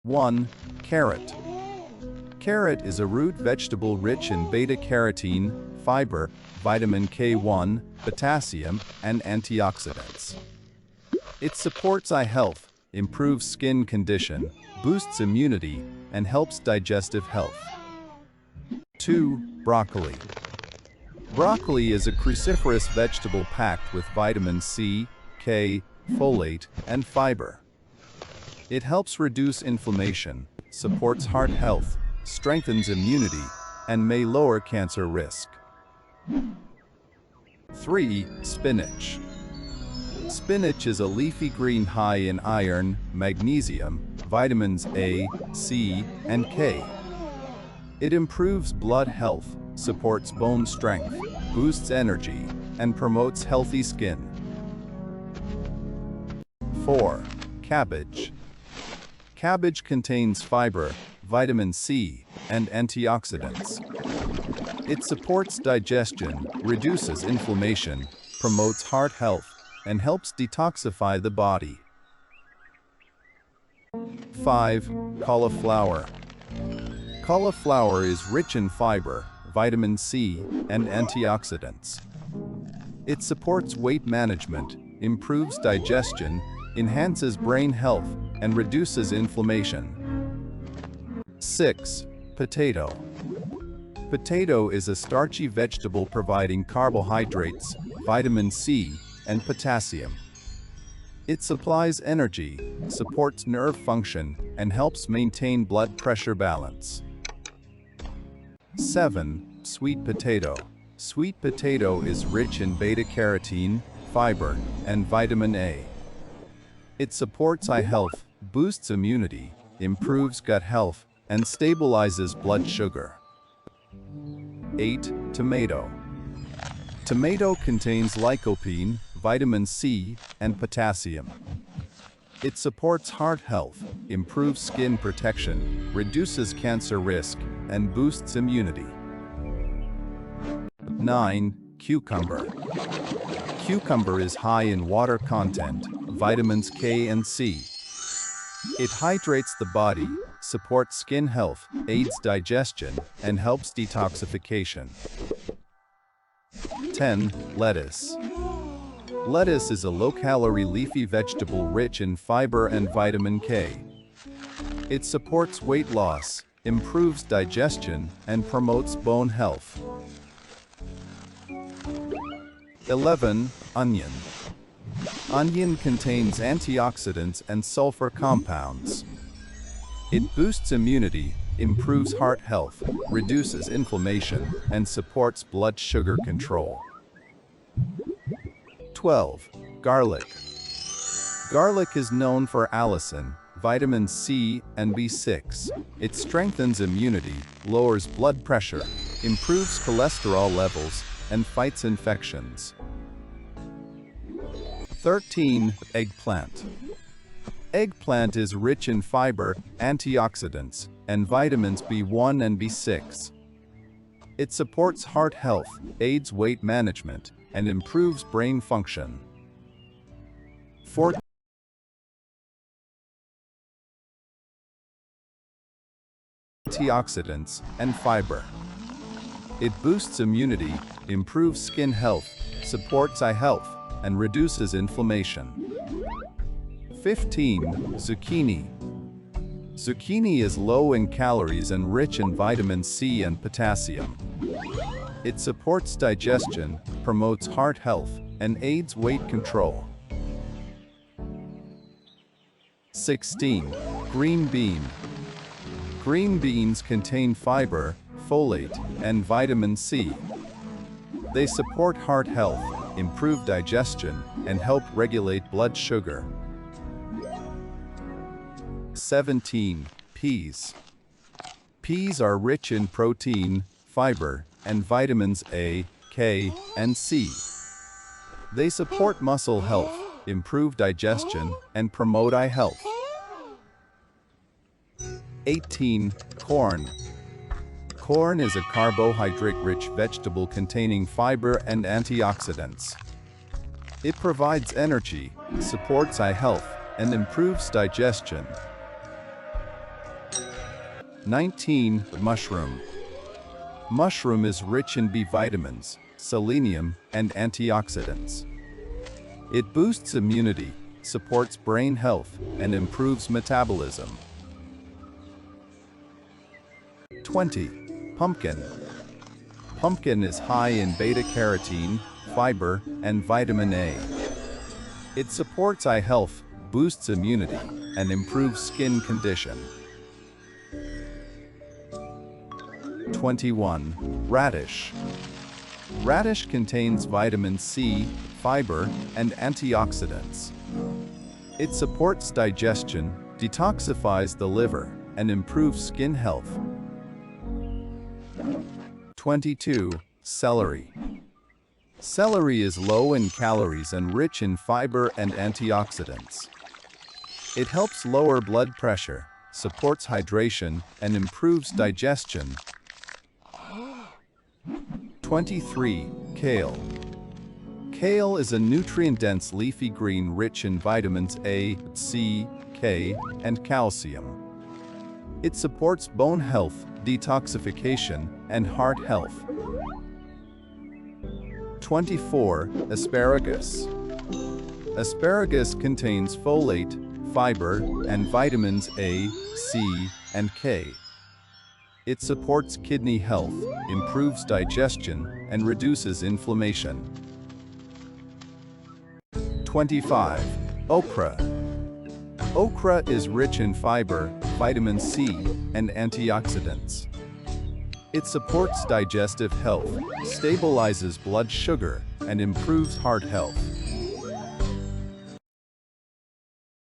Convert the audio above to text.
1. Carrot. Carrot is a root vegetable rich in beta-carotene, fiber, vitamin K1, potassium, and antioxidants. It supports eye health, improves skin condition, boosts immunity, and helps digestive health. 2. Broccoli. Broccoli is a cruciferous vegetable packed with vitamin C, K, folate, and fiber. It helps reduce inflammation, supports heart health, strengthens immunity, and may lower cancer risk. 3. Spinach. Spinach is a leafy green high in iron, magnesium, vitamins A, C, and K. It improves blood health, supports bone strength, boosts energy, and promotes healthy skin. 4. Cabbage. Cabbage contains fiber, vitamin C, and antioxidants. It supports digestion, reduces inflammation, promotes heart health, and helps detoxify the body. 5. Cauliflower. Cauliflower is rich in fiber, vitamin C, and antioxidants. It supports weight management, improves digestion, enhances brain health, and reduces inflammation. 6. Potato. Potato is a starchy vegetable providing carbohydrates, vitamin C, and potassium. It supplies energy, supports nerve function, and helps maintain blood pressure balance. 7. Sweet potato. Sweet potato is rich in beta-carotene, fiber, and vitamin A. It supports eye health, boosts immunity, improves gut health, and stabilizes blood sugar. 8. Tomato. Tomato contains lycopene, vitamin C, and potassium. It supports heart health, improves skin protection, reduces cancer risk, and boosts immunity. 9. Cucumber. Cucumber is high in water content, vitamins K and C. It hydrates the body, supports skin health, aids digestion, and helps detoxification. 10. Lettuce. Lettuce is a low-calorie leafy vegetable rich in fiber and vitamin K. It supports weight loss, improves digestion, and promotes bone health. 11. Onion. Onion contains antioxidants and sulfur compounds. It boosts immunity, improves heart health, reduces inflammation, and supports blood sugar control. 12. Garlic. Garlic is known for allicin, vitamin C, and B6. It strengthens immunity, lowers blood pressure, improves cholesterol levels, and fights infections. 13. Eggplant. Eggplant is rich in fiber, antioxidants, and vitamins B1 and B6. It supports heart health, aids weight management, and improves brain function. 14. Antioxidants and fiber. It boosts immunity, improves skin health, supports eye health, and reduces inflammation. 15. Zucchini. Zucchini is low in calories and rich in vitamin C and potassium. It supports digestion, promotes heart health, and aids weight control. 16. Green bean. Green beans contain fiber, folate, and vitamin C. They support heart health, improve digestion, and help regulate blood sugar. 17. Peas. Peas are rich in protein, fiber, and vitamins A, K, and C. They support muscle health, improve digestion, and promote eye health. 18. Corn. Corn is a carbohydrate-rich vegetable containing fiber and antioxidants. It provides energy, supports eye health, and improves digestion. 19. Mushroom. Mushroom is rich in B vitamins, selenium, and antioxidants. It boosts immunity, supports brain health, and improves metabolism. 20. Pumpkin. Pumpkin is high in beta-carotene, fiber, and vitamin A. It supports eye health, boosts immunity, and improves skin condition. 21. Radish. Radish contains vitamin C, fiber, and antioxidants. It supports digestion, detoxifies the liver, and improves skin health. 22. Celery. Celery is low in calories and rich in fiber and antioxidants. It helps lower blood pressure, supports hydration, and improves digestion. 23. Kale. Kale is a nutrient-dense leafy green rich in vitamins A, C, K, and calcium. It supports bone health, detoxification, and heart health. 24. Asparagus. Asparagus contains folate, fiber, and vitamins A, C, and K. It supports kidney health, improves digestion, and reduces inflammation. 25. Okra. Okra is rich in fiber, vitamin C, and antioxidants. It supports digestive health, stabilizes blood sugar, and improves heart health.